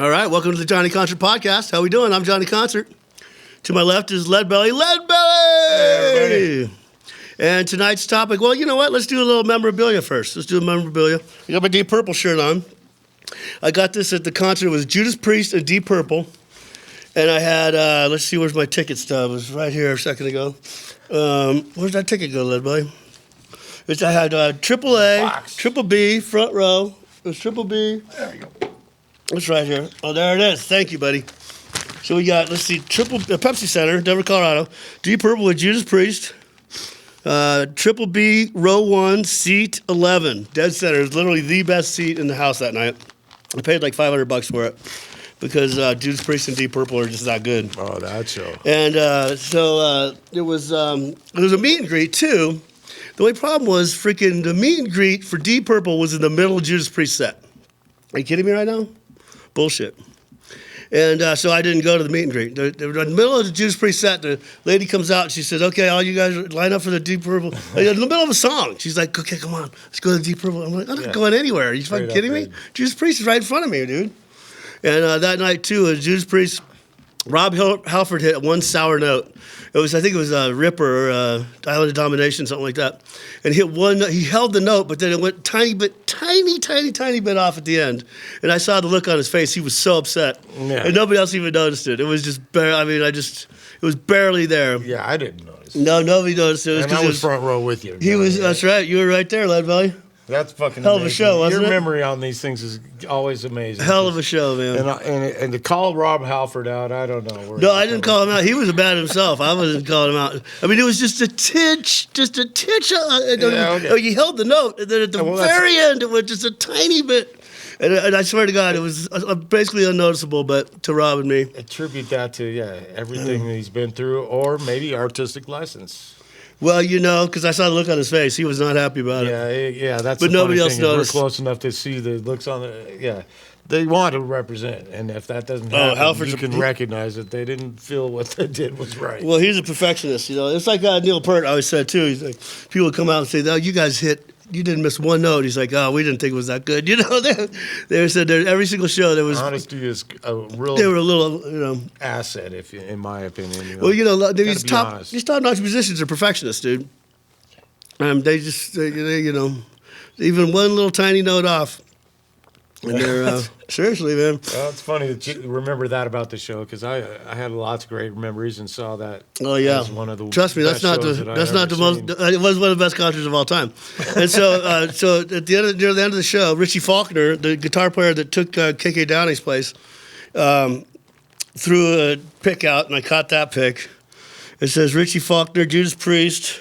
All right, welcome to the Johnny Concert Podcast. How we doing? I'm Johnny Concert. To my left is Ledbelly. Hey, And tonight's topic, well, you know what? Let's do a little memorabilia first. Let's do a memorabilia. I got my Deep Purple shirt on. I got this at the concert. It was Judas Priest and Deep Purple. And I had, let's see, where's my ticket stub? It was right here a second ago. Where's that ticket go, Ledbelly? I had Triple A, Triple B, front row. It was Triple B. There you go. It's right here. Oh, there it is. Thank you, buddy. So we got, let's see, Pepsi Center, Denver, Colorado. Deep Purple with Judas Priest. Triple B, row 1, seat 11. Dead center. It's literally the best seat in the house that night. I paid like $500 for it because Judas Priest and Deep Purple are just that good. Oh, that show. And it was a meet and greet too. The only problem was freaking the meet and greet for Deep Purple was in the middle of Judas Priest set. Are you kidding me right now? Bullshit. And so I didn't go to the meet and greet. They were in the middle of the Judas Priest set. The lady comes out and she says, okay, all you guys line up for the Deep Purple. In the middle of a song. She's like, okay, come on. Let's go to the Deep Purple. I'm like, I'm not going anywhere. Are you fucking kidding me? Judas Priest is right in front of me, dude. And that night, too, Judas Priest, Rob Halford hit one sour note. I think it was Ripper, Island of Domination, something like that. And he held the note, but then it went tiny bit off at the end. And I saw the look on his face. He was so upset. Yeah. And nobody else even noticed it. It was just it was barely there. Yeah, I didn't notice. No, nobody noticed it. And I was front row with you. That's right. You were right there, Ledbelly. That's fucking hell amazing. Of a show, wasn't Your it? memory on these things is always amazing. Hell of a show, man. And to call Rob Halford out, I don't know. No, I didn't call him out. He was bad himself. I wasn't calling him out. I mean, it was just a titch. You held the note, and then at the very end, it was just a tiny bit. And I swear to God, it was basically unnoticeable, but to Rob and me. Attribute that to, everything that he's been through, or maybe artistic license. Well, because I saw the look on his face. He was not happy about it. Yeah, that's but the nobody funny else thing noticed. We're close enough to see the looks on the, They want to represent, and if that doesn't happen, you can recognize that they didn't feel what they did was right. Well, he's a perfectionist, It's like Neil Peart always said, too. He's like, people would come out and say, "Oh, you guys you didn't miss one note." He's like, "Oh, we didn't think it was that good." They said every single show there was honesty is a real. They were a little, asset, in my opinion. Well, these top-notch musicians are perfectionists, dude. They just, even one little tiny note off. And they're, seriously, man. Well, it's funny that you remember that about the show because I had lots of great memories and saw that. Oh yeah, as one of the trust me, that's not the most. It was one of the best concerts of all time. And so, near the end of the show, Richie Faulkner, the guitar player that took KK Downey's place, threw a pick out, and I caught that pick. It says Richie Faulkner, Judas Priest,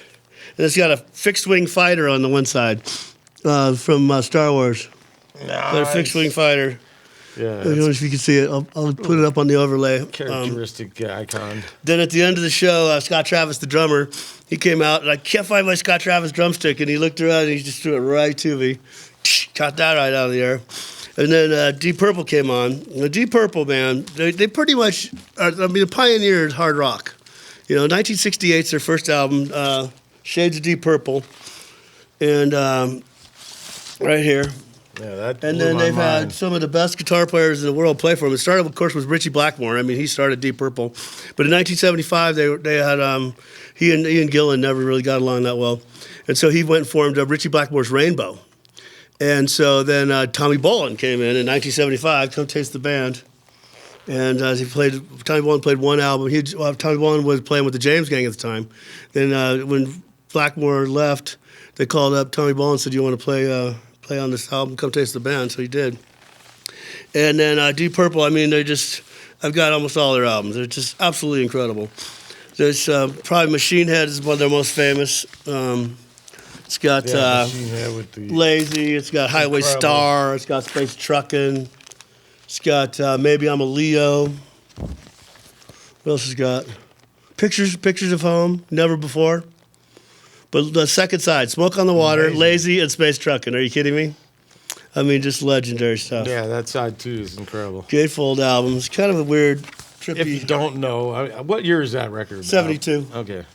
and it's got a fixed-wing fighter on the one side from Star Wars. Nice. A fixed-wing fighter. Yeah. I don't know if you can see it. I'll put it up on the overlay. Characteristic icon. Then at the end of the show, Scott Travis, the drummer, he came out, and I can't find my Scott Travis drumstick, and he looked around, and he just threw it right to me. Caught that right out of the air. And then Deep Purple came on. The Deep Purple, man, they pretty much, pioneered hard rock. 1968's their first album, Shades of Deep Purple. And right here. Yeah, that and then they've had some of the best guitar players in the world play for them. It started, of course, with Richie Blackmore. I mean, he started Deep Purple. But in 1975, they had he and Ian Gillan never really got along that well. And so he went and formed Richie Blackmore's Rainbow. And so then Tommy Bolin came in 1975, come taste the band. And Tommy Bolin played one album. Tommy Bolin was playing with the James Gang at the time. Then when Blackmore left, they called up Tommy Bolin and said, "Do you want to play on this album? Come taste the band." So he did. And then Deep Purple, I've got almost all their albums. They're just absolutely incredible. There's probably Machine Head is one of their most famous. It's got Lazy. It's got Highway Star. It's got Space Truckin'. It's got Maybe I'm a Leo. What else has got? Pictures of Home, Never Before. But the second side, Smoke on the Water, Amazing. Lazy, and Space Truckin'. Are you kidding me? I mean, just legendary stuff. Yeah, that side too is incredible. Gatefold album. It's kind of a weird, trippy. If you don't know, what year is that record? 72. Okay.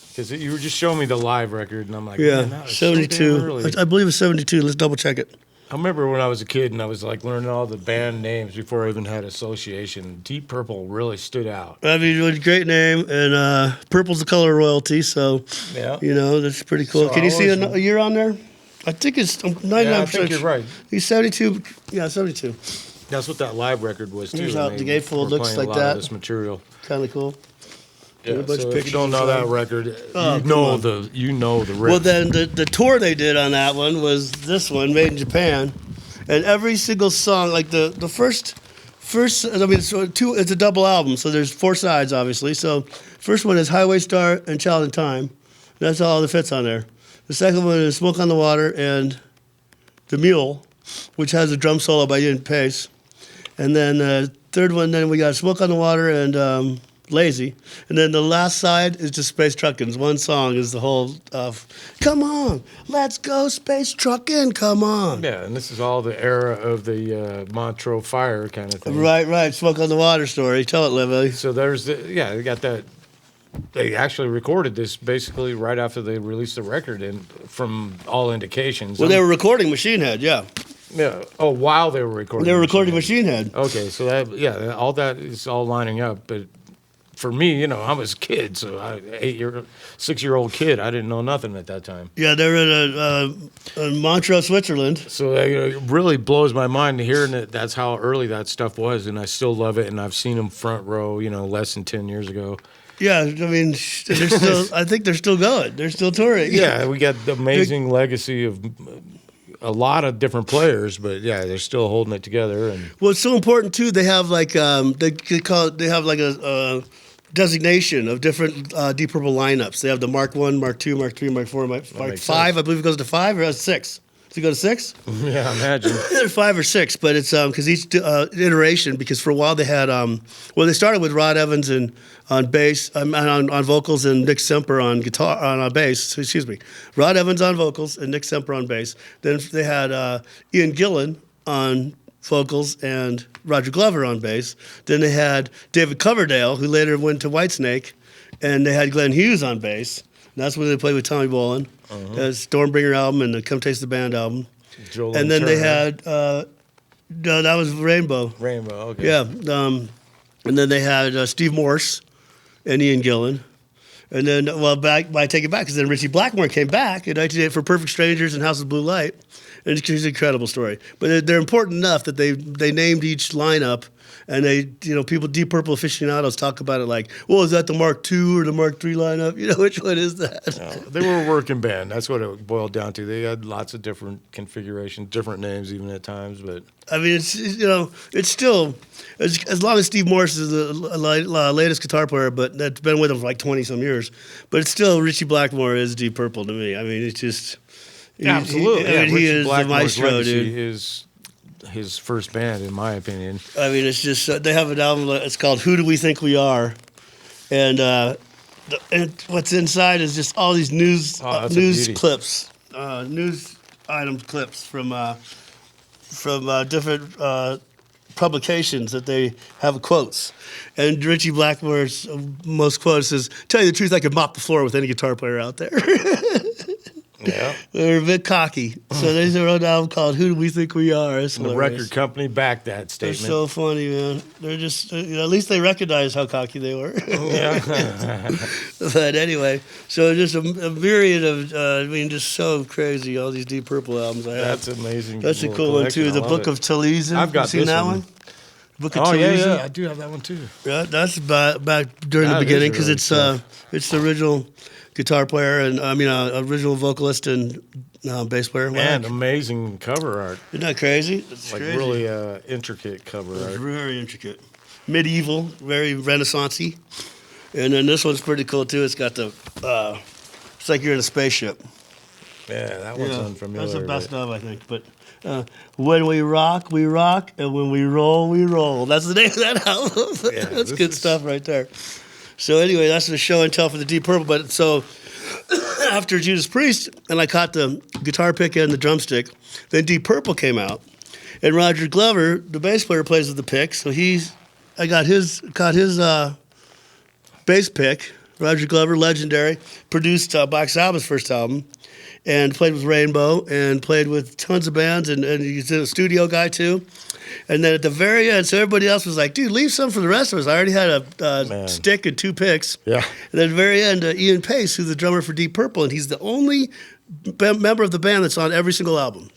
Because you were just showing me the live record, and I'm like, Yeah, man, that was so damn 72. early. I believe it's 72. Let's double check it. I remember when I was a kid and I was like learning all the band names before I even had association. Deep Purple really stood out. I mean, it was a great name, and purple's the color of royalty, so, Yeah. that's pretty cool. So Can you I see always- a year on there? I think it's, I'm 99%. Yeah, I think you're right. He's 72. Yeah, 72. That's what that live record was too. Here's how the They gatefold were looks playing like a lot that. of this material. Kind of cool. Yeah, a bunch so of if you don't pictures know that inside. record, Oh, you come know on. the riff. Well, then the tour they did on that one was this one, Made in Japan, and every single song, like the first, I mean, it's a double album, so there's 4 sides, obviously. So first one is Highway Star and Child in Time. That's all that fits on there. The second one is Smoke on the Water and The Mule, which has a drum solo by Ian Pace. And then the third one, then we got Smoke on the Water and Lazy. And then the last side is just Space Truckin'. One song is the whole come on, let's go Space Truckin', come on. Yeah, and this is all the era of the Montreux Fire kind of thing. Right. Smoke on the Water story. Tell it, Ledbelly. So they got that. They actually recorded this basically right after they released the record, and from all indications. Well, they were recording Machine Head, yeah. Yeah. Oh, while they were recording. They were recording Machine Head. Okay, so all that is all lining up, but. For me, I was a kid, so 6-year-old kid. I didn't know nothing at that time. Yeah, they were in Montreux, Switzerland. So it really blows my mind hearing that that's how early that stuff was, and I still love it. And I've seen them front row, less than 10 years ago. Yeah, I mean, they're still. I think they're still going. They're still touring. Yeah, we got the amazing legacy of a lot of different players, but yeah, they're still holding it together. And well, it's so important too. They have like they have like a designation of different Deep Purple lineups. They have the Mark 1, Mark 2, Mark 3, Mark 4, Mark 5. sense. I believe it goes to 5 or 6. Does it go to 6? yeah, imagine. They're 5 or 6, but it's because each iteration. Because for a while they had they started with Rod Evans on bass, on vocals, and Nick Semper on guitar on bass. Excuse me, Rod Evans on vocals and Nick Semper on bass. Then they had Ian Gillan on vocals and Roger Glover on bass. Then they had David Coverdale, who later went to Whitesnake, and they had Glenn Hughes on bass. And that's when they played with Tommy Bolin. That's Stormbringer album and the Come Taste the Band album. Joel And then Turner. they had no, that was Rainbow. Rainbow. Okay. Yeah, and then they had Steve Morse and Ian Gillan. And then, I take it back because then Richie Blackmore came back in 1988 for Perfect Strangers and House of Blue Light. And it's an incredible story. But they're important enough that they named each lineup, and people, Deep Purple aficionados talk about it like, well, is that the Mark II or the Mark III lineup? Which one is that? No, they were a working band. That's what it boiled down to. They had lots of different configurations, different names even at times, but I mean, it's still, as long as Steve Morse is the latest guitar player, but that's been with him for like 20-some years. But it's still, Richie Blackmore is Deep Purple to me. I mean, it's just... absolutely. He is the Blackmore's maestro, legacy dude. is his first band, in my opinion. I mean, it's just, they have an album, it's called Who Do We Think We Are? And what's inside is just all these news that's a news beauty. clips, news item clips from different publications that they have quotes. And Richie Blackmore's most quotes is, "Tell you the truth, I could mop the floor with any guitar player out there." Yeah. They're a bit cocky. So they wrote an album called Who Do We Think We Are? It's The hilarious. record company backed that They're statement. so funny, man. They're just, at least they recognize how cocky they were. Yeah. But anyway, so just a myriad of, just so crazy, all these Deep Purple albums I have. That's amazing. That's a little cool one, collection. too. I The love Book it. of Taliesin. I've got You seen this that one. one? Book of Oh, Taliesin. yeah. I do have that one, too. Yeah, that's back during the That is beginning because early it's stuff. it's the original guitar player and original vocalist and bass player. Man, Wow. amazing cover art. Isn't that crazy? It's Like crazy. really intricate cover It's art. very intricate, medieval, very Renaissance-y. And then this one's pretty cool too. It's got the it's like you're in a spaceship. Yeah, that one's unfamiliar. That's the best but- of, I think. But when we rock, and when we roll. That's the name of that album. Yeah, That's good stuff right there. So anyway, that's the show and tell for the Deep Purple. But so after Judas Priest, and I caught the guitar pick and the drumstick. Then Deep Purple came out, and Roger Glover, the bass player, plays with the pick. So I caught his bass pick. Roger Glover, legendary, produced Black Sabbath's first album, and played with Rainbow, and played with tons of bands, and he's a studio guy too. And then at the very end, so everybody else was like, dude, leave some for the rest of us. I already had a stick and 2 picks. Yeah. And then at the very end, Ian Pace, who's the drummer for Deep Purple, and he's the only member of the band that's on every single album.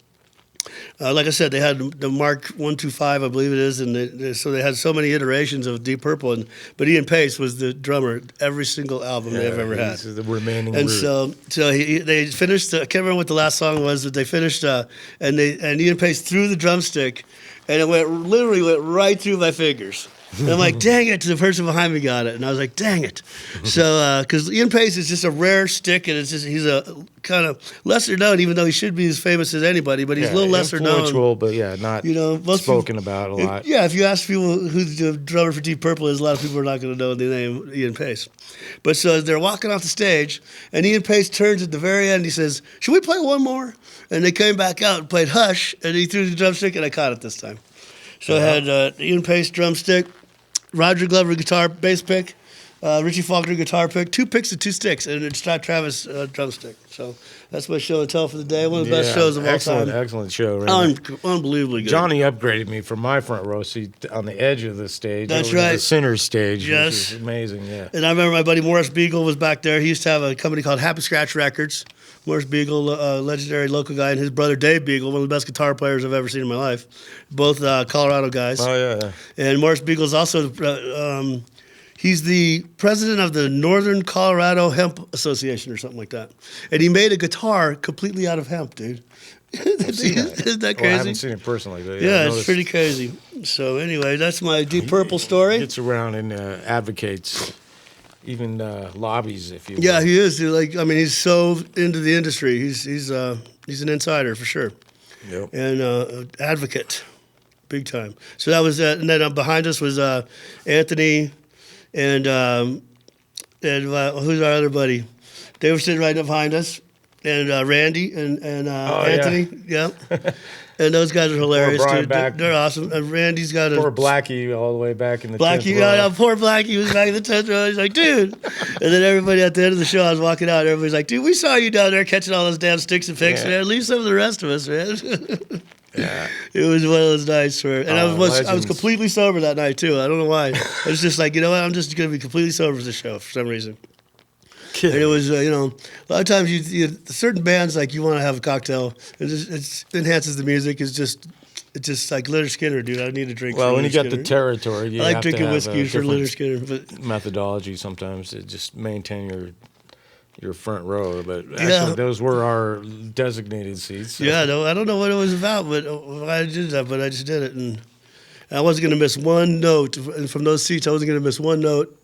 Like I said, they had the Mark 125, I believe it is, and so they had so many iterations of Deep Purple. But Ian Pace was the drummer every single album they've ever had. The remaining and root. so they finished. I can't remember what the last song was, but they finished, and Ian Pace threw the drumstick, and it literally went right through my fingers. And I'm like, dang it, the person behind me got it. And I was like, dang it. So, because Ian Pace is just a rare stick, and he's a kind of lesser known, even though he should be as famous as anybody, but he's a little lesser known. But not spoken about a lot. Yeah, if you ask people who the drummer for Deep Purple is, a lot of people are not going to know the name Ian Pace. But so they're walking off the stage, and Ian Pace turns at the very end, he says, should we play one more? And they came back out and played Hush, and he threw the drumstick, and I caught it this time. So I had Ian Pace drumstick, Roger Glover guitar bass pick, Richie Faulkner guitar pick, 2 picks and 2 sticks, and it's Travis drumstick. So that's my show and tell for the day. One of the best shows of all time. Excellent show. Right? Unbelievably good. Johnny upgraded me from my front row seat on the edge of the stage. That's over right. To the center stage. Yes. Which is amazing. Yeah. And I remember my buddy Morris Beagle was back there. He used to have a company called Happy Scratch Records. Morris Beagle, legendary local guy, and his brother Dave Beagle, one of the best guitar players I've ever seen in my life. Both Colorado guys. Oh, yeah. And Morris Beagle is also, he's the president of the Northern Colorado Hemp Association or something like that. And he made a guitar completely out of hemp, dude. Isn't that crazy? Well, I haven't seen it personally. But yeah, it's pretty crazy. So anyway, that's my Deep Purple story. He gets around and advocates. Even lobbies, if you will. Yeah, he is. He's so into the industry. He's an insider for sure. Yep. And advocate, big time. So that was, and then behind us was Anthony, and who's our other buddy? They were sitting right behind us, and Randy and Anthony. Yeah. And those guys are hilarious, dude. They're awesome. And Randy's got a... Poor Blackie all the way back in the 10th row. Poor Blackie was back in the 10th row. He's like, dude. And then everybody at the end of the show, I was walking out, everybody's like, dude, we saw you down there catching all those damn sticks and picks, man. Leave some of the rest of us, man. Yeah. It was one of those nights where... And I was completely sober that night, too. I don't know why. I was just like, you know what? I'm just going to be completely sober for the show for some reason. And it was, a lot of times certain bands, like, you want to have a cocktail. It enhances the music. It's just like Lynyrd Skynyrd, dude. I need a drink. Well, when you got Skynyrd. the territory, you I like have drinking to have whiskey for Lynyrd Skynyrd. But methodology sometimes to just maintain your front row. But actually, those were our designated seats. So. Yeah, I don't know what it was about, but I did that. But I just did it, and I wasn't going to miss one note from those seats. I wasn't going to miss one note.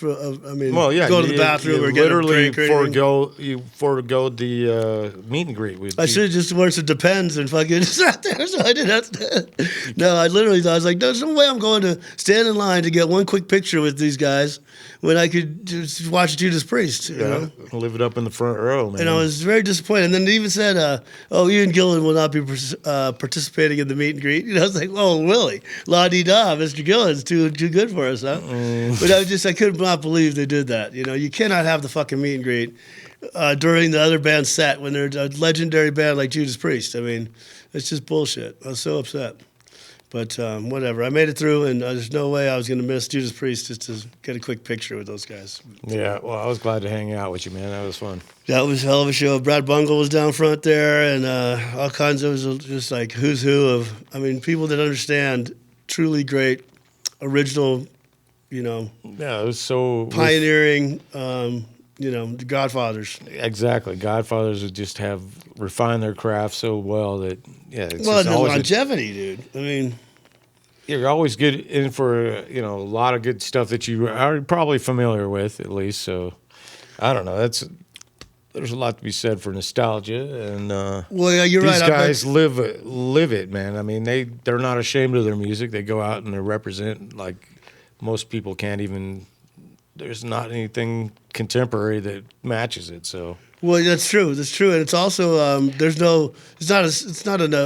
Go to the bathroom or get a drink or anything. You forego the meet and greet. I should have just worn some Depends and fucking sat there, so I didn't have to. No, I was like, there's no way I'm going to stand in line to get one quick picture with these guys when I could just watch Judas Priest. You know? Live it up in the front row, man. And I was very disappointed. And then they even said, Ian Gillan will not be participating in the meet and greet. I was like, oh, really? La-dee-da, Mr. Gillan's too good for us, huh? But I could not believe they did that. You cannot have the fucking meet and greet during the other band's set when they're a legendary band like Judas Priest. I mean, it's just bullshit. I was so upset. But whatever. I made it through, and there's no way I was going to miss Judas Priest just to get a quick picture with those guys. Yeah, well, I was glad to hang out with you, man. That was fun. That was a hell of a show. Brad Bungle was down front there, and all kinds of, just like who's who of, people that understand truly great, original, Yeah, it was so... pioneering, the Godfathers. Exactly. Godfathers would just have refined their craft so well that, it's well, just the longevity, dude. You're always good in for, a lot of good stuff that you are probably familiar with, at least. So, I don't know. There's a lot to be said for nostalgia, and well, yeah, you're these right. guys live it, man. I mean, they're not ashamed of their music. They go out and they represent like most people can't even. There's not anything contemporary that matches it. So Well, that's true. That's true, and it's also it's not a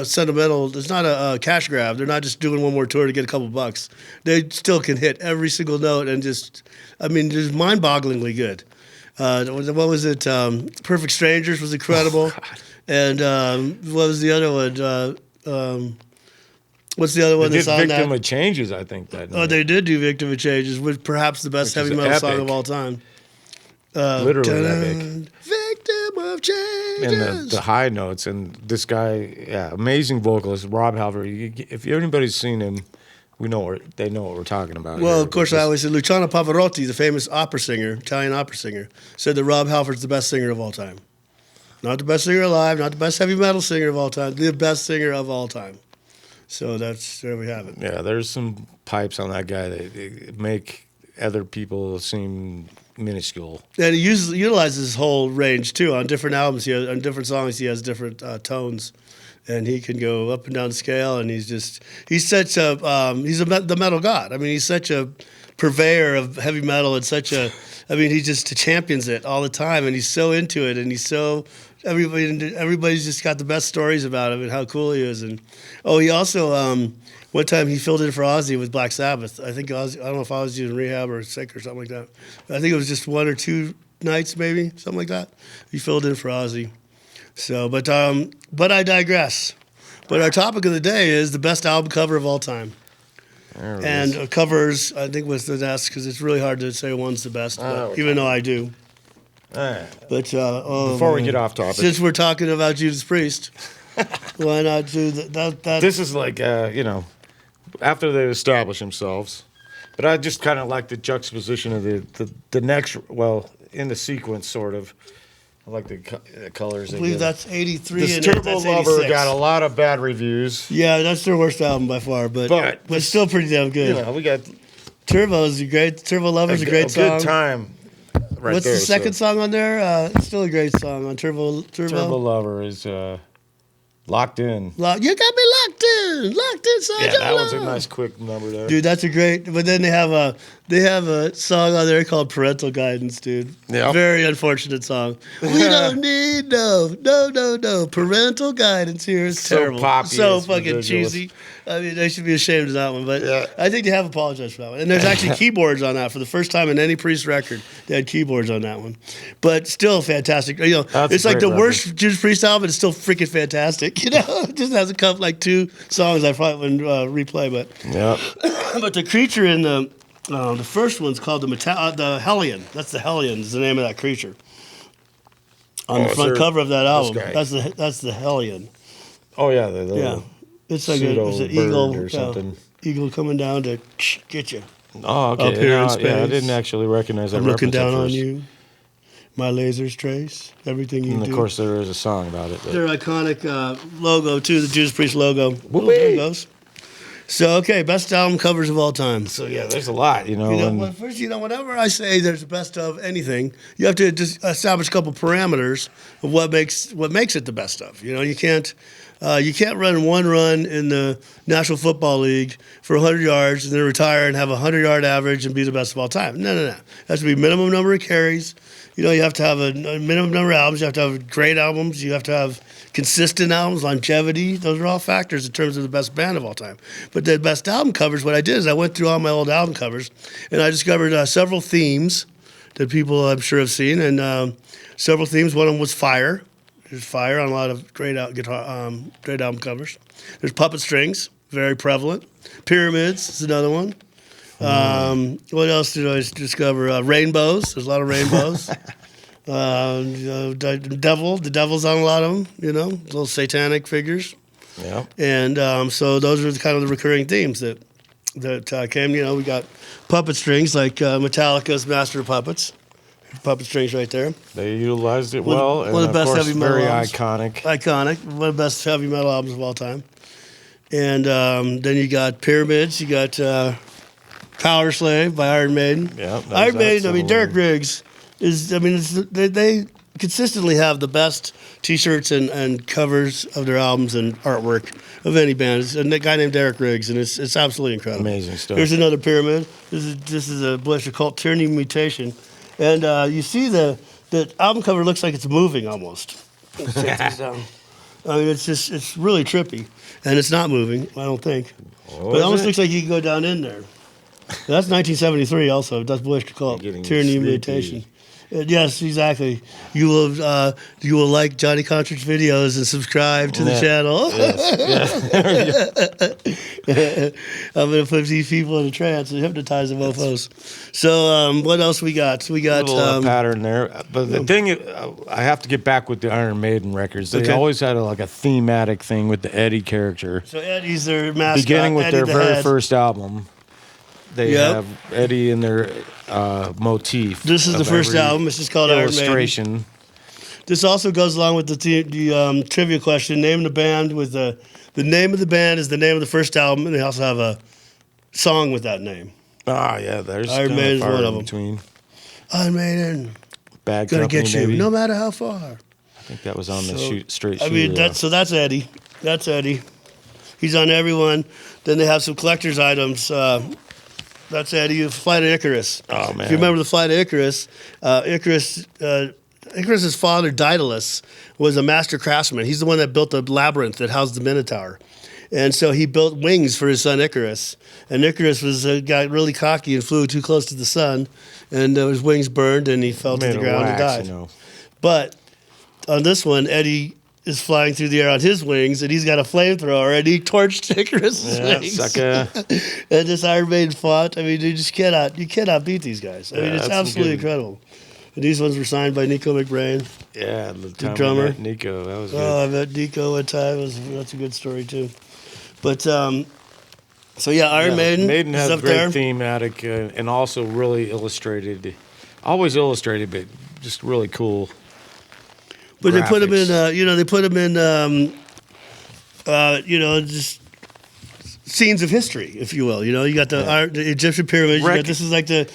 sentimental. It's not a cash grab. They're not just doing one more tour to get a couple bucks. They still can hit every single note and just, I mean, just mind-bogglingly good. What was it? Perfect Strangers was incredible, and what was the other one? What's the other one They that's did on Victim that? of Changes, I think. That Oh, night. they did do Victim of Changes, with perhaps the best Which is heavy metal song epic. of all time. Literally epic. Victim of Changes. And the high notes, and this guy, yeah, amazing vocalist, Rob Halford. If anybody's seen him, they know what we're talking about. Well, here. of course, I always said Luciano Pavarotti, the famous opera singer, Italian opera singer, said that Rob Halford's the best singer of all time. Not the best singer alive, not the best heavy metal singer of all time, the best singer of all time. So there we have it. Yeah, there's some pipes on that guy that make other people seem minuscule. And he utilizes his whole range too. On different albums, on different songs, he has different tones, and he can go up and down the scale. And he's such a the metal god. I mean, he's such a purveyor of heavy metal and he just champions it all the time, and he's so into it, and he's so everybody's just got the best stories about him and how cool he is. And he also one time he filled in for Ozzy with Black Sabbath. I think I don't know if I was in rehab or sick or something like that. I think it was just 1 or 2 nights, maybe something like that. He filled in for Ozzy. So, but I digress. But our topic of the day is the best album cover of all time. And covers, I think, was the best, because it's really hard to say one's the best, even though I do. But Before we get off topic, since we're talking about Judas Priest, why not do that? This is like after they establish themselves. But I just kind of like the juxtaposition of the next, well, in the sequence, sort of. I like the colors. I believe that's 83 This and Turbo that's Lover 86. got a lot of bad reviews. Yeah, that's their worst album by far, but still pretty damn good. We got Turbo Lover's a great song. good time. What's the second song on there? It's still a great song on Turbo. Turbo Lover is Locked In. You got me locked in, son. Yeah, that was a nice quick number there. Dude, that's a great. But then they have a song on there called Parental Guidance, dude. Yeah. Very unfortunate song. We don't need no parental guidance here. It's So terrible. poppy, So it's fucking ridiculous. cheesy. I mean, they should be ashamed of that one. But Yeah. I think they have apologized for that one. And there's actually keyboards on that for the first time in any Priest record. They had keyboards on that one. But still fantastic. That's It's a like great the worst Judas Priest album. It's still freaking fantastic. It just has a couple, like 2 songs I probably wouldn't replay. But Yeah. but the creature in the first one's called the Hellion. That's the Hellion is the name of that creature. On the front cover of that album. guy. That's the Hellion. Oh yeah, the Yeah. It's like it's an pseudo eagle bird or something. Eagle coming down to get you. Oh, okay. Up here in space. Yeah, I didn't actually recognize that. I'm looking reference at down on first. you. My lasers trace everything you And do. of course, there is a song about it. Their iconic logo too, the Judas Priest logo. Oh, Whoopee. there it goes. So okay, best album covers of all time. So yeah, there's a lot, Well, first, whenever I say there's a best of anything, you have to just establish a couple parameters of what makes it the best of. You can't run one run in the National Football League for 100 yards and then retire and have a 100-yard average and be the best of all time. No. It has to be minimum number of carries. You have to have a minimum number of albums. You have to have great albums. You have to have consistent albums, longevity. Those are all factors in terms of the best band of all time. But the best album covers, what I did is I went through all my old album covers, and I discovered several themes that people I'm sure have seen, and several themes. One of them was fire. There's fire on a lot of great album covers. There's puppet strings, very prevalent. Pyramids is another one. What else did I discover? Rainbows. There's a lot of rainbows. The devil's on a lot of them. Little satanic figures. Yeah. And so those are kind of the recurring themes that came. We got puppet strings like Metallica's Master of Puppets. Puppet strings right there. They utilized it well, one of and the of best course, heavy metal very albums. iconic. One of the best heavy metal albums of all time. And then you got Pyramids. You got Power Slave by Iron Maiden. Yeah, Iron Maiden. that's Derek Riggs they consistently have the best T-shirts and covers of their albums and artwork of any band. It's a guy named Derek Riggs, and it's absolutely incredible. Amazing stuff. Here's another Pyramid. This is a Bliss Occult Tyranny Mutation, and you see the the album cover looks like it's moving almost. Let's take these down. I mean, it's really trippy, and it's not moving. I don't think, but it almost looks like you can go down in there. That's 1973. Also, that's Bush called Tyranny and Mutation. Yes, exactly. You will like Johnny Contrich's videos and subscribe to the channel. Yes. I'm gonna put these people in a trance and hypnotize the mofos. So what else we got? We got a little pattern there. But the thing, I have to get back with the Iron Maiden records. They always had like a thematic thing with the Eddie character. So Eddie's their mascot. Beginning with Eddie their the very Head. first album, they have Eddie in their motif. This is the first album. It's just called Iron Maiden. Illustration. This also goes along with the trivia question. Name the band with the name of the band is the name of the first album, and they also have a song with that name. Ah, yeah. There's Iron Maiden's far one in of them. Between. Iron Maiden, Bad gonna Company, get you maybe. no matter how far. I think that was on the straight I shooter. mean, that's Eddie. That's Eddie. He's on everyone. Then they have some collector's items. That's Eddie. Flight of Icarus. Oh, man. If you remember the Flight of Icarus, Icarus's father, Daedalus, was a master craftsman. He's the one that built the labyrinth that housed the Minotaur. And so he built wings for his son Icarus. And Icarus got really cocky and flew too close to the sun, and his wings burned, and he fell to the ground and died. But on this one, Eddie is flying through the air on his wings, and he's got a flamethrower, and he torched Icarus's wings. Sucker. And this Iron Maiden fought. I mean, you cannot beat these guys. I mean, it's absolutely incredible. And these ones were signed by Nico McBrain. Yeah, the drummer. Nico, that was good. Oh, I met Nico one time. That's a good story too. But so yeah, Iron Maiden. Maiden has is up great there. thematic and also really illustrated. Always illustrated, but just really cool. But graphics. they put them in. They put them in. Just scenes of history, if you will. You got the Egyptian pyramids. This is like the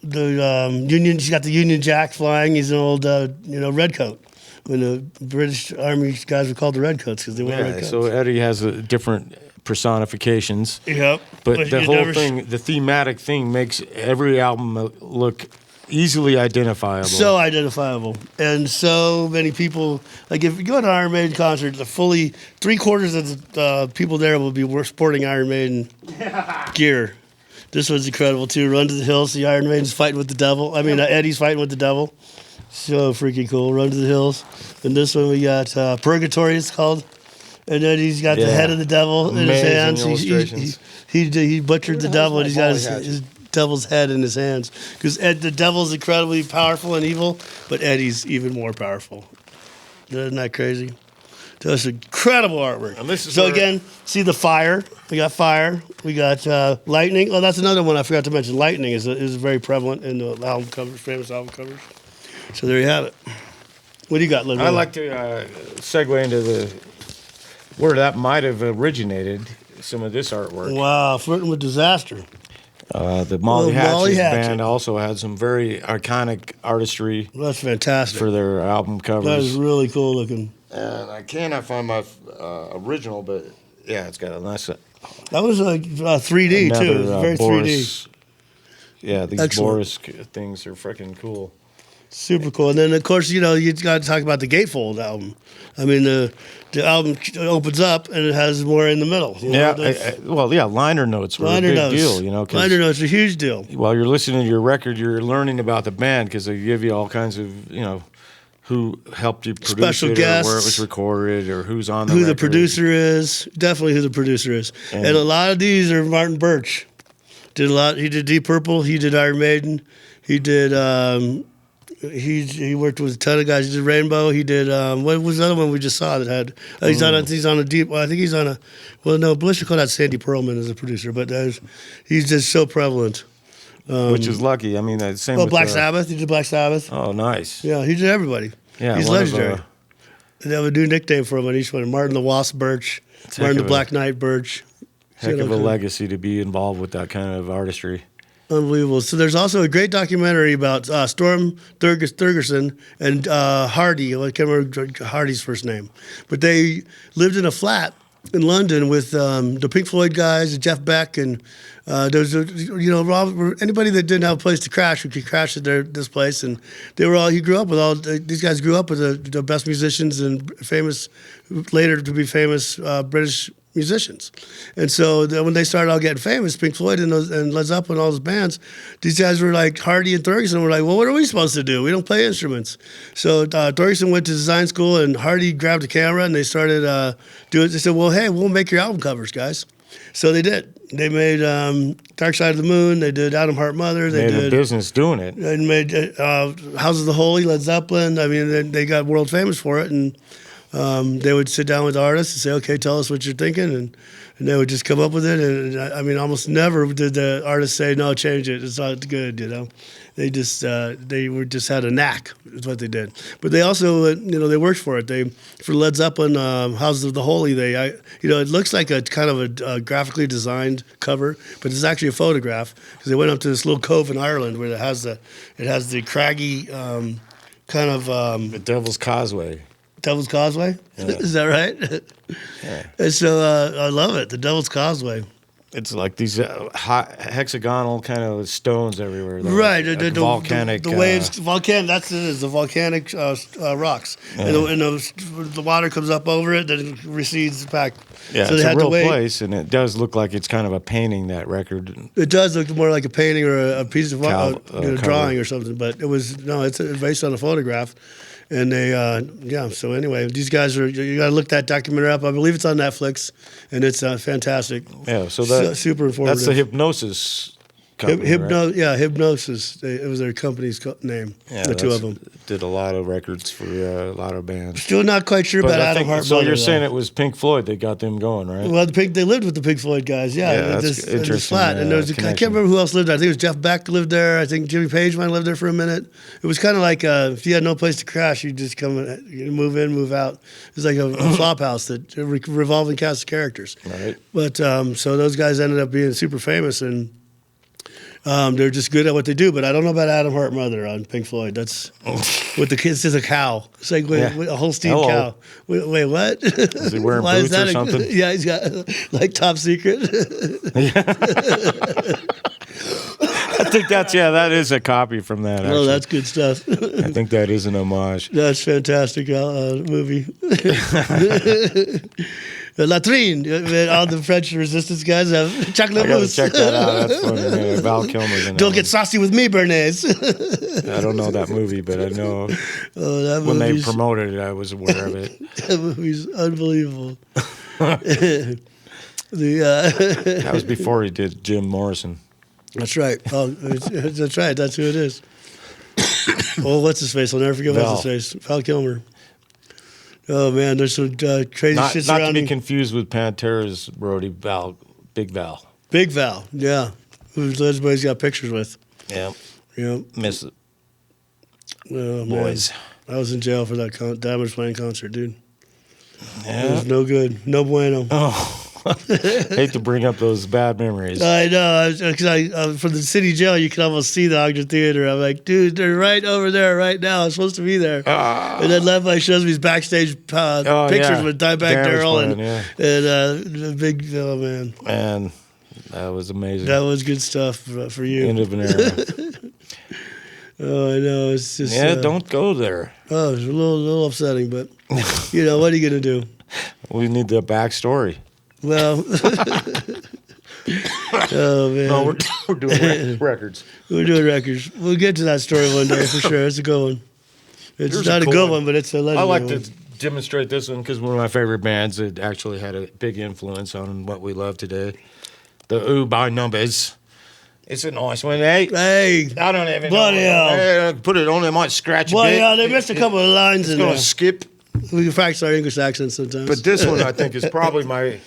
Union. You got the Union Jack flying. He's an old redcoat. When the British Army guys were called the Redcoats because they wore redcoats. So Eddie has different personifications. Yep. But the whole thing, the thematic thing, makes every album look easily identifiable. So identifiable. And so many people, like if you go to an Iron Maiden concert, fully 3/4 of the people there will be sporting Iron Maiden gear. This was incredible too. Run to the Hills, the Iron Maiden's fighting with the devil. I mean, Eddie's fighting with the devil. So freaking cool. Run to the Hills. And this one we got Purgatory, it's called. And then he's got the head of the devil in his hands. He butchered the devil, and he's got his devil's head in his hands. Because the devil's incredibly powerful and evil, but Eddie's even more powerful. Isn't that crazy? That's incredible artwork. And this is again, see the fire. We got fire. We got lightning. Oh, that's another one I forgot to mention. Lightning is very prevalent in the album covers, famous album covers. So there you have it. What do you got, Ledbelly? I'd like to segue into where that might have originated, some of this artwork. Wow, flirting with disaster. The Molly Hatchet band also had some very iconic artistry. That's fantastic. For their album covers. That is really cool looking. And I cannot find my original, but yeah, it's got a nice. That was 3D too. It was very Boris, 3D. Yeah, these Boris things are freaking cool. Super cool. And then, of course, you got to talk about the Gatefold album. I mean, the album opens up and it has more in the middle. Liner notes were a big deal. Liner notes are a huge deal. While you're listening to your record, you're learning about the band because they give you all kinds of, who helped you produce special it, guests, or where it was recorded, or who's on the record. Who the producer is. Definitely who the producer is. And a lot of these are Martin Birch. Did a lot. He did Deep Purple. He did Iron Maiden. He did. He worked with a ton of guys. He did Rainbow. He did what was the other one we just saw that had? He's on a deep. Well, I think he's on a. Well, no, Blish called out Sandy Pearlman as a producer, but he's just so prevalent. Which is lucky. I mean, same. With Black Sabbath. He did Black Sabbath. Oh, nice. Yeah, he did everybody. Yeah, he's legendary. They have a new nickname for him on each one. Martin the Wasp Birch. Martin the Black Knight Birch. Heck of a legacy to be involved with that kind of artistry. Unbelievable. So there's also a great documentary about Storm Thurgerson and Hardy. I can't remember Hardy's first name. But they lived in a flat in London with the Pink Floyd guys, Jeff Beck, and there was anybody that didn't have a place to crash, who could crash at this place, and they were all. He grew up with all these guys. Grew up with the best musicians and famous, later to be famous British musicians, and so when they started all getting famous, Pink Floyd and Led Zeppelin, all those bands, these guys were like Hardy and Thorgerson were like, well, what are we supposed to do? We don't play instruments. So Thorgerson went to design school, and Hardy grabbed a camera, and they started doing. They said, well, hey, we'll make your album covers, guys. So they did. They made Dark Side of the Moon. They did Adam Heart Mother. They made did a business doing it. And made House of the Holy, Led Zeppelin. I mean, they got world famous for it, and they would sit down with the artists and say, okay, tell us what you're thinking, and they would just come up with it. And I mean, almost never did the artist say, no, change it, it's not good, you know. They just had a knack, is what they did. But they also, they worked for it. For Led Zeppelin, House of the Holy, it looks like a kind of a graphically designed cover, but it's actually a photograph, because they went up to this little cove in Ireland where it has the craggy kind of The Devil's Causeway. Devil's Causeway? Yeah. Is that right? Yeah. And so I love it, the Devil's Causeway. It's like these hexagonal kind of stones everywhere. Though. Right, Like volcanic. The waves, volcanic. That's it. Is the volcanic rocks, Yeah. and the water comes up over it, then it recedes back. Yeah, so it's they a had real to wait. place, and it does look like it's kind of a painting. That record. It does look more like a painting or a piece of Cover. drawing or something, but it's based on a photograph. And they, so anyway, these guys you got to look that documentary up. I believe it's on Netflix, and it's fantastic. Yeah, so that super informative. That's the Hypnosis company, right? Yeah, Hypnosis. It was their company's name. Yeah, the two of them did a lot of records for a lot of bands. Still not quite sure about Adam Hart. So you're saying it was Pink Floyd that got them going, right? Well, they lived with the Pink Floyd guys. Yeah, that's in this interesting. flat. And I can't remember who else lived there. I think it was Jeff Beck lived there. I think Jimmy Page might have lived there for a minute. It was kind of like if you had no place to crash, you just come and you move in, move out. It was like a flop house that revolving cast of characters. Right. But so those guys ended up being super famous, and they're just good at what they do. But I don't know about Adam Hart Mother on Pink Floyd. That's with the kids. It's a cow. It's like a Holstein cow. Wait, what? Is he wearing Why boots or something? Yeah, he's got like top secret. I think that is a copy from that. Actually. Oh, that's good stuff. I think that is an homage. That's fantastic movie. The latrine. All the French resistance guys have chocolate I gotta mousse. check that out. That's funny. Man. Val Kilmer's in that. Don't get saucy with me, Bernays. I don't know that movie, but I know that when they promoted it, I was aware of it. That movie's unbelievable. That was before he did Jim Morrison. That's right. Oh, that's right. That's who it is. Oh, what's his face? I'll never forget what's his face. Val Kilmer. Oh man, there's some crazy shit Not to surrounding. be confused with Pantera's roadie Val, Big Val. Big Val, yeah, who everybody's got pictures with. Yeah, Yeah. Miss it. Oh, Boys. man. I was in jail for that Damage Plan concert, dude. It Yeah. was no good, no bueno. Oh, hate to bring up those bad memories. I know, because from the city jail, you can almost see the Ogden Theater. I'm like, dude, they're right over there right now. I'm supposed to be there. And then Ledbelly shows me his backstage pictures with Dimebag Darrell and the big, oh man. Man, that was amazing. That was good stuff for you. End of an era. Oh, I know. It's just Don't go there. Oh, it's a little upsetting, but what are you gonna do? We need the backstory. Well, oh man, No, we're doing records. We're doing records. We'll get to that story one day for sure. It's a good one. It's Here's not a a cool good one. one, but it's a I legendary like one. to demonstrate this one because one of my favorite bands that actually had a big influence on what we love today. The Ooh by Numbers. It's a nice one, eh? Hey, I don't even bloody know. hell. Put it on, it might scratch a Well, bit. yeah, they missed a couple of lines It's in going there. to skip. We can practice our English accents sometimes. But this one, I think, is probably my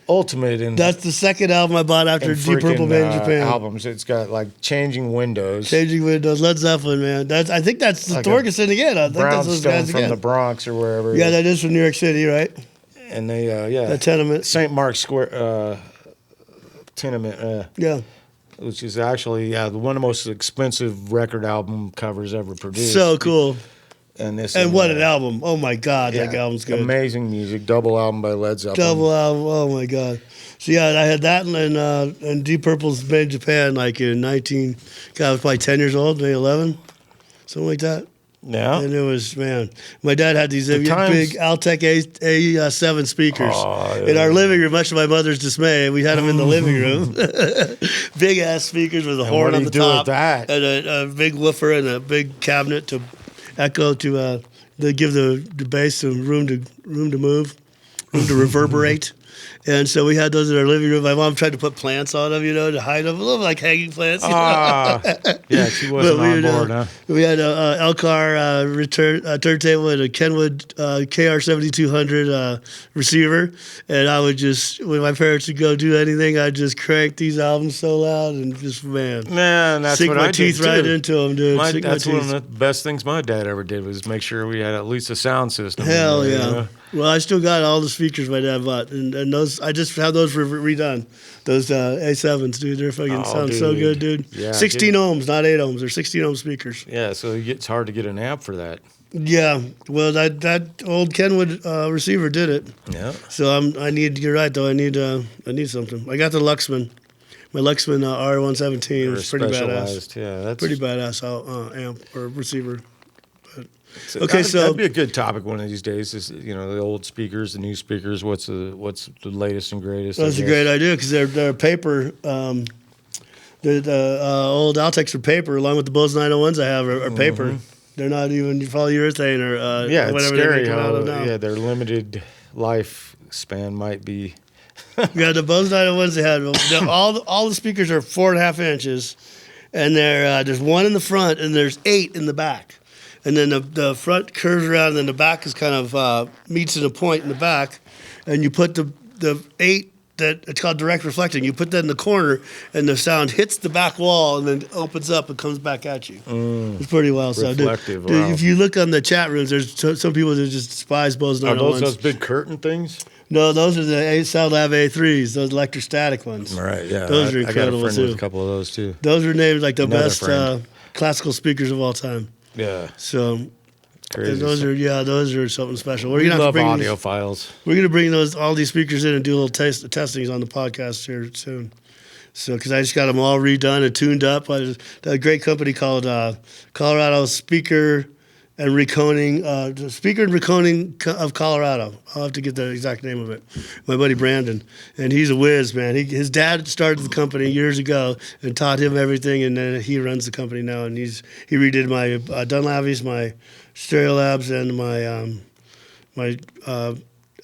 ultimate in That's the second album I bought after in Deep Purple freaking, Made in Japan. albums. It's got like Changing Windows. Changing Windows, Led Zeppelin, man. I think that's Like a Thorgerson again. I think that's those Brownstone guys from again. the Bronx or wherever. Yeah, that is from New York City, right? And they, That tenement. St. Mark's Square tenement. Yeah. Which is actually one of the most expensive record album covers ever produced. So cool. And what an album! Oh my God, that album's good. Amazing music. Double album by Led Zeppelin. Double album. Oh my God. So yeah, I had that and Deep Purple's made in Japan like in I was probably 10 years old, maybe 11, something like that. Yeah. And it was, man, my dad had these big Altec A7 speakers in our living room, much to my mother's dismay. We had them in the living room. Big ass speakers with a horn on the top. And a big woofer and a big cabinet to echo to give the bass some room to move, room to reverberate. And so we had those in our living room. My mom tried to put plants on them, to hide them, a little like hanging plants. Yeah, she wasn't on board, huh? We had a Elcar turntable and a Kenwood KR7200 receiver. And I would just, when my parents would go do anything, I'd just crank these albums so loud and just, man, that's sink what my I teeth did right too. into them, dude. That's one of the best things my dad ever did was make sure we had at least a sound system. Hell yeah. Well, I still got all the speakers my dad bought, and those I just had those redone. Those A7s, dude, they're fucking sound so good, dude. Yeah, 16 ohms, not 8 ohms. They're 16 ohm speakers. Yeah, so it's hard to get an amp for that. Yeah, well, that old Kenwood receiver did it. Yeah. So you're right though. I need something. I got the Luxman. My Luxman R117 is pretty badass. Yeah, that's pretty badass amp or receiver. Okay, that'd be a good topic one of these days. Is the old speakers, the new speakers. What's the latest and greatest? That's a great idea because they're paper. The old Altecs are paper, along with the Bose 901s I have are paper. Mm-hmm. They're not even polyurethane or whatever. It's scary how their limited lifespan might be. Yeah, the Bose 901s they had. All the speakers are 4.5 inches, and there's one in the front and there's 8 in the back. And then the front curves around, and then the back is kind of meets at a point in the back, and you put the 8 that it's called direct reflecting. You put that in the corner, and the sound hits the back wall, and then opens up and comes back at you. It's pretty well sound. Reflective. Dude, if you look on the chat rooms, there's some people that just despise Bose 901s. Are those big curtain things? No, those are the Sound Lab A3s, those electrostatic ones. Right. Yeah. Those are incredible I got a friend too. with a couple of those too. Those are named like the best classical speakers of all time. Yeah. So crazy. Those are something special. We're gonna love bring audiophiles. We're gonna bring all these speakers in and do a little testings on the podcast here soon. So because I just got them all redone and tuned up. A great company called Colorado Speaker and Reconing of Colorado. I'll have to get the exact name of it. My buddy Brandon, and he's a whiz, man. His dad started the company years ago and taught him everything, and then he runs the company now. And he redid my Dunlavies, my Stereolabs, and my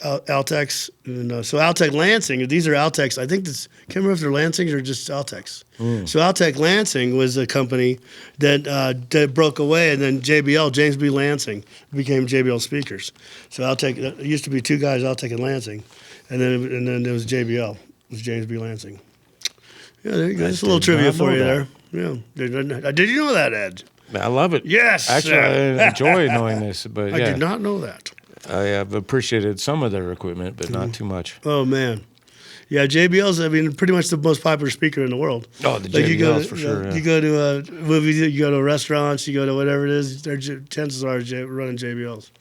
Altecs. And, so Altec Lansing, these are Altecs. I think can't remember if they're Lansings or just Altecs. So Altec Lansing was a company that broke away, and then JBL, James B. Lansing, became JBL speakers. So Altec, it used to be two guys, Altec and Lansing, and then there was JBL, it was James B. Lansing. Yeah, there you go. That's a little trivia for you there. Yeah. Did you know that, Ed? I love it. Yes. Actually, I enjoy knowing this, but yeah. I did not know that. I have appreciated some of their equipment, but not too much. Oh, man. Yeah, JBL's, pretty much the most popular speaker in the world. Oh, the JBL's for sure. You go to a movie, you go to restaurants, you go to whatever it is, chances are running JBLs.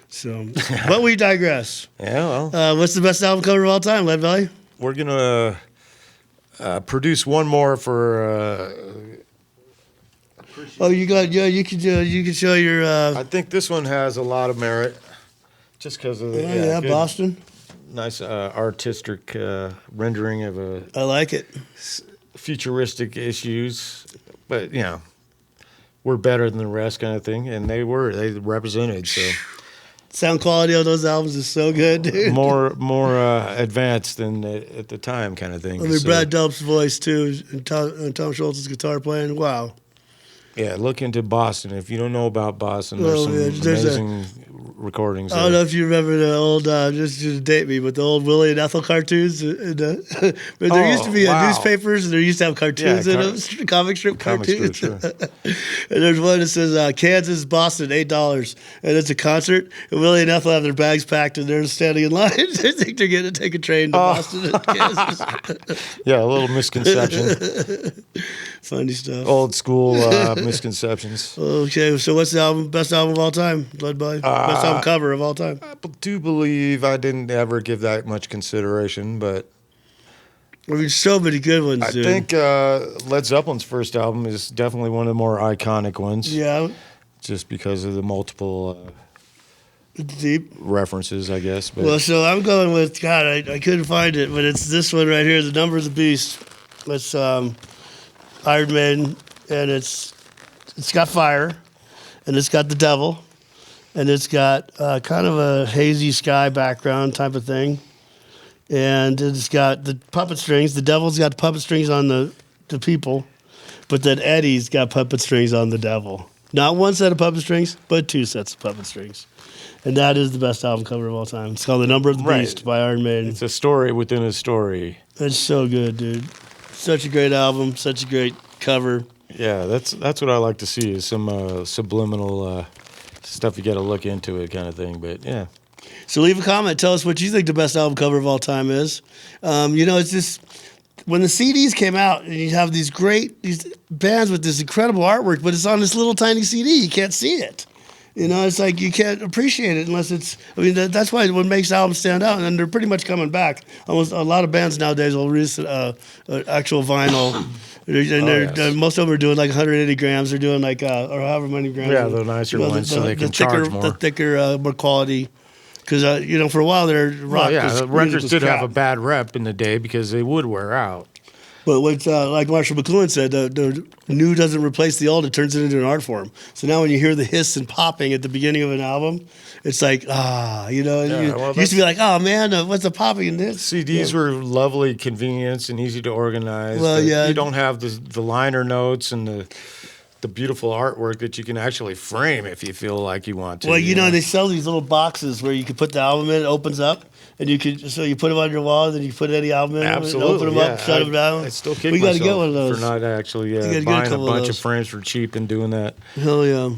So, but we digress. Yeah, well. What's the best album cover of all time, Ledbelly? We're going to produce one more for... you could show your... I think this one has a lot of merit, just because of the... Boston. Nice artistic rendering of I like it. Futuristic issues, but we're better than the rest, kind of thing. And they represented. So sound quality of those albums is so good, dude. More advanced than at the time, kind of thing. Brad Delp's voice too, and Tom Schultz's guitar playing. Wow. Yeah, look into Boston. If you don't know about Boston, there's some amazing recordings. I don't know if you remember the old, just to date me, but the old Willie and Ethel cartoons. But there used to be wow. newspapers, and there used to have cartoons in them, comic strip cartoons. Sure. And there's one that says Kansas, Boston, $8, and it's a concert. And Willie and Ethel have their bags packed, and they're standing in line. They think they're going to take a train to Boston and Kansas. Yeah, a little misconception. Funny stuff. Old school misconceptions. Okay, so what's the best album of all time? Ledbelly, best album cover of all time. I do believe I didn't ever give that much consideration, but I mean, so many good ones, I dude. think Led Zeppelin's first album is definitely one of the more iconic ones. Yeah, Just because of the multiple it's deep. references, I guess. But Well, so I'm going with God. I couldn't find it, but it's this one right here, "The Number of the Beast." It's Iron Maiden, and it's got fire, and it's got the devil, and it's got kind of a hazy sky background type of thing, and it's got the puppet strings. The devil's got puppet strings on the people, but then Eddie's got puppet strings on the devil. Not one set of puppet strings, but two sets of puppet strings. And that is the best album cover of all time. It's called "The Number of the Right. Beast" by Iron Maiden. it's a story within a story. It's so good, dude. Such a great album, such a great cover. Yeah, that's what I like to see is some subliminal stuff. You got to look into it, kind of thing. But yeah, So leave a comment. Tell us what you think the best album cover of all time is. It's just when the CDs came out, and you have these bands with this incredible artwork, but it's on this little tiny CD. You can't see it. It's like you can't appreciate it unless it's. I mean, that's why what makes albums stand out, and they're pretty much coming back. Almost a lot of bands nowadays will release actual vinyl, and most of them are doing like 180 grams. They're doing like or however many grams. yeah, the nicer ones, so they can charge more. The thicker, more quality. Because for a while there, rock. The records did have a bad rep in the day because they would wear out. But what, like Marshall McLuhan said, the new doesn't replace the old; it turns it into an art form. So now, when you hear the hiss and popping at the beginning of an album, it's like it used to be like, oh man, what's the popping in this? CDs were lovely convenience and easy to organize. Well, yeah. You don't have the liner notes and the beautiful artwork that you can actually frame if you feel like you want to. Well, they sell these little boxes where you can put the album in. It opens up. And you put them on your wall, then you put any album in, Absolutely, open them up, shut them down. I still kick we got to myself get one of those. for not actually get buying a bunch of of frames for cheap and doing that. Hell yeah!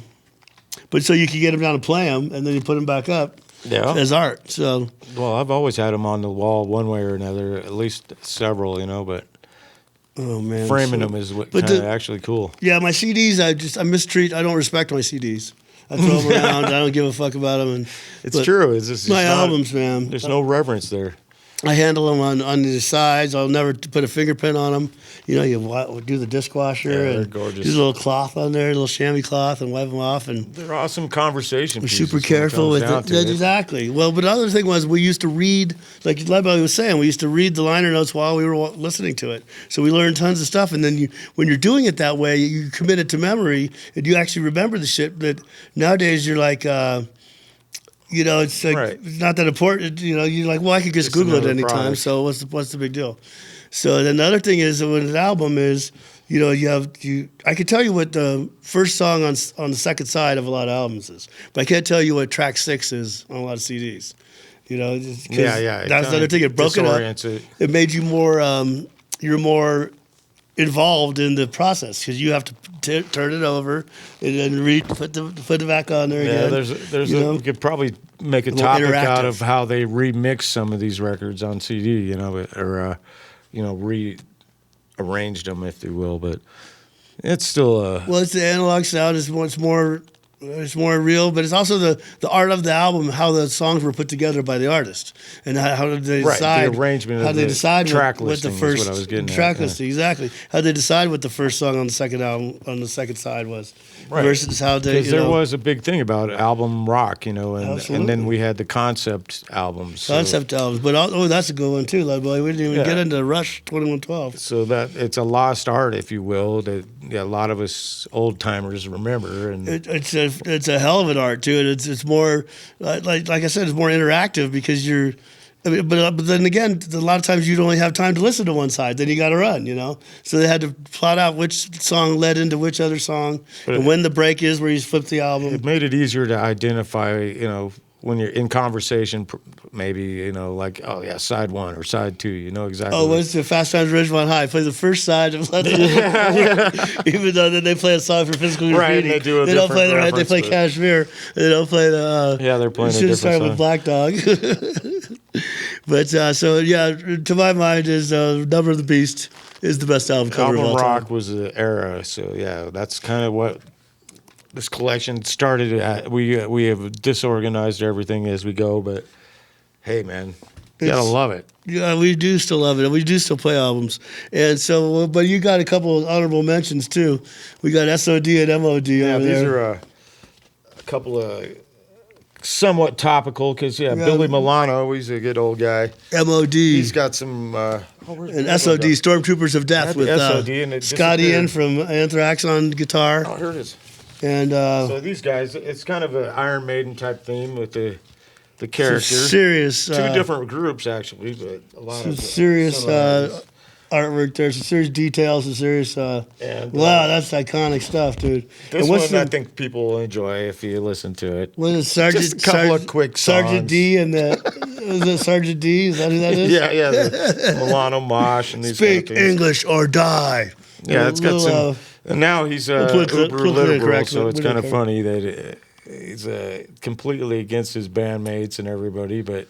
But so you can get them down and play them, and then you put them back up as art. So well, I've always had them on the wall one way or another, at least several, but oh man, framing them is kind of actually cool. Yeah, my CDs, I mistreat. I don't respect my CDs. I throw them around. I don't give a fuck about them. It's true. It's just my albums, man. There's no reverence there. I handle them on the sides. I'll never put a fingerprint on them. You do the dishwasher they're and gorgeous. do a little cloth on there, a little chamois cloth, and wipe them off. And they're awesome conversation we're pieces super careful with it. it. Exactly. Well, but the other thing was we used to read, like Ledbelly was saying, we used to read the liner notes while we were listening to it. So we learned tons of stuff. And then when you're doing it that way, you commit it to memory, and you actually remember the shit. That nowadays you're like. It's like It's not that important. You're like, well, I could just Google it anytime. So what's the big deal? So then the other thing is that with an album is, I could tell you what the first song on the second side of a lot of albums is, but I can't tell you what track 6 is on a lot of CDs. That's the other thing. It broke it up. It made you more. You're more involved in the process because you have to turn it over and then put it back on there again. We could probably make a topic out of how they remix some of these records on CD, or rearranged them, if you will. But it's still it's the analog sound. It's more real, but it's also the art of the album, how the songs were put together by the artist, and how did they decide the arrangement how of they the decide track what the listing first is what I was getting track at, listing exactly how they decide what the first song on the second album on the second side was versus how they because there was a big thing about album rock, and then we had the concept albums. Concept albums, but that's a good one too, Ledbelly. We didn't even get into Rush 2112. So that it's a lost art, if you will, that a lot of us old timers remember, and it's a hell of an art too, and it's more like I said, it's more interactive because you're. But then again, a lot of times you'd only have time to listen to one side. Then you got to run, So they had to plot out which song led into which other song, and when the break is where you flip the album. It made it easier to identify, when you're in conversation, maybe, you know, like, oh yeah, side 1 or side 2, you know exactly. Oh, what's the Fast Times at Ridgemont High? Play the first side of Led Zeppelin. Even though then they play a song for Physical Graffiti. Right, they don't play their head. They play but... Kashmir. They don't play the. Yeah, they're playing a different started song. with Black Dog. But so yeah, to my mind, is Number of the Beast is the best album cover of all Rock time. was the era, so yeah, that's kind of what this collection started at. We have disorganized everything as we go, but hey, man, you gotta love it. Yeah, we do still love it, and we do still play albums. And so, but you got a couple of honorable mentions too. We got SOD and MOD Yeah, over these there. are a couple of somewhat topical because Billy Milano, he's a good old guy. MOD. He's got some. And SOD, Stormtroopers of Death, with SOD, and it Scott Ian disappeared. from Anthrax on guitar. Oh, here it is. And So these guys, it's kind of an Iron Maiden type theme with the character. serious. Two different groups actually, but a lot of serious similarities. artwork. There's some serious details, some serious. Wow, that's iconic stuff, dude. This and one what's I think people will enjoy if you listen to it. What is Sergeant? Just a couple of quick Sergeant songs. D and the is it Sergeant D? Is that who that is? Yeah, the Milano Mosh and these Speak kind of things. English or die. Yeah, it's got Little, some. And now he's put it uber liberal, correct, so it's put it kind of correct. funny that he's completely against his bandmates and everybody, but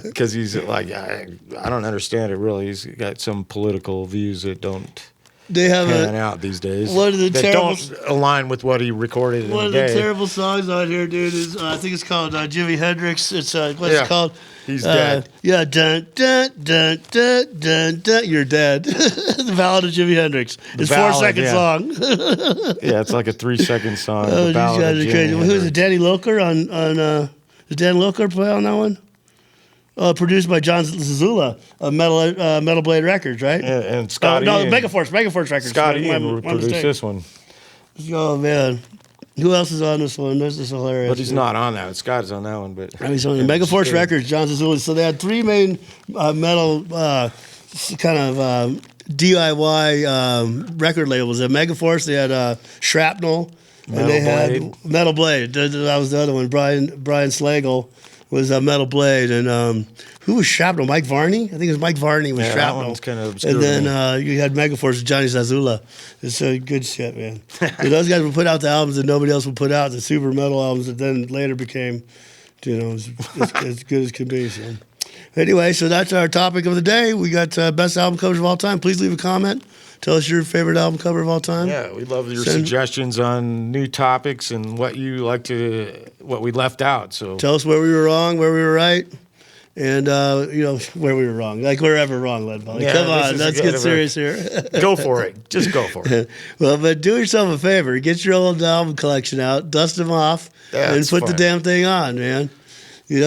because he's like, I don't understand it really. He's got some political views that don't They have pan out these days. one of the that terrible- don't align with what he recorded in one the of the day. terrible songs on here, dude. Is I think it's called Jimi Hendrix. It's what's Yeah. it called? He's dead. Yeah, dun dun dun dun dun dun. You're dead. The Ballad of Jimi Hendrix. It's Ballad, 4 second yeah. song. Yeah, it's like a 3-second song. Oh, The these Ballad guys of are Jimi crazy. Who's it? Hendrix. Danny Loker on did Dan Loker play on that one? Produced by John Zazula of Metal Blade Records, right? Yeah, and Scott no, Ian. Megaforce Records. Scott My Ian produced mistake. this one, Oh man, who else is on this one? This is hilarious. but he's not on that. Scott is on that one, but He's on the Megaforce Records, John Zazula. So they had three main metal kind of DIY record labels. At Megaforce, they had Shrapnel, Metal and they Blade. had Metal Blade. That was the other one. Brian Slagle was Metal Blade, and who was Shrapnel? Mike Varney? I think it was Mike Varney was Yeah, that Shrapnel. one's kinda obscure And to then you had Megaforce, Johnny Zazula. It's good shit, man. And those guys would put out the albums that nobody else would put out, the super metal albums that then later became, as good as can be. So. Anyway, so that's our topic of the day. We got best album covers of all time. Please leave a comment. Tell us your favorite album cover of all time. yeah, we love your Send- suggestions on new topics and what you like what we left out. So Tell us where we were wrong, where we were right, and where we were wrong. Like we're ever wrong, Ledbelly. Yeah, Come this on, is let's a get good serious here. go for it. Just go for it. Well, but do yourself a favor. Get your old album collection out, dust them off, and That's put the fine. damn thing on, man. You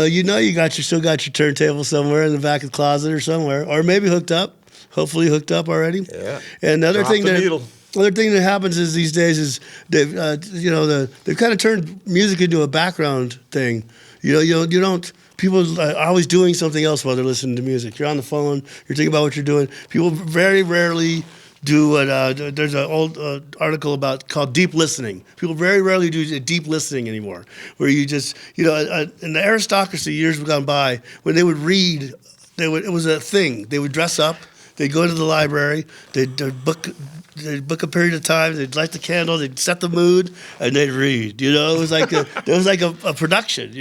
still got your turntable somewhere in the back of the closet or somewhere, or maybe hooked up. Hopefully hooked up already. Yeah. And the other Drop thing the needle. other thing that happens is these days is they've they've kind of turned music into a background thing. You don't. People are always doing something else while they're listening to music. You're on the phone. You're thinking about what you're doing. People very rarely do what. There's an old article called deep listening. People very rarely do deep listening anymore, where you just in the aristocracy years have gone by when they would read, it was a thing. They would dress up. They'd go to the library. They'd book a period of time. They'd light the candle. They'd set the mood, and they'd read. It was like a production.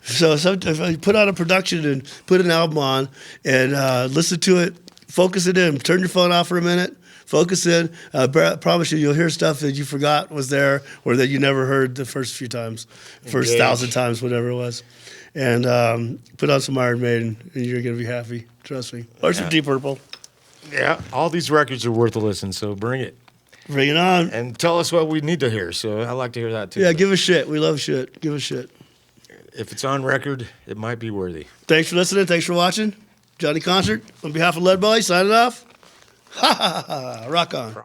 So sometimes you put on a production and put an album on and listen to it, focus it in. Turn your phone off for a minute. Focus in. I promise you'll hear stuff that you forgot was there or that you never heard the first few times, first 1,000 times, whatever it was. And put on some Iron Maiden, and you're gonna be happy. Trust me. Or some Deep Purple. Yeah, all these records are worth a listen, so bring it. Bring it on. And tell us what we need to hear. So I like to hear that too. Yeah, give us shit. We love shit. Give us shit. If it's on record, it might be worthy. Thanks for listening. Thanks for watching. Johnny Concert, on behalf of Ledbelly, signing off. Ha ha ha. Rock on.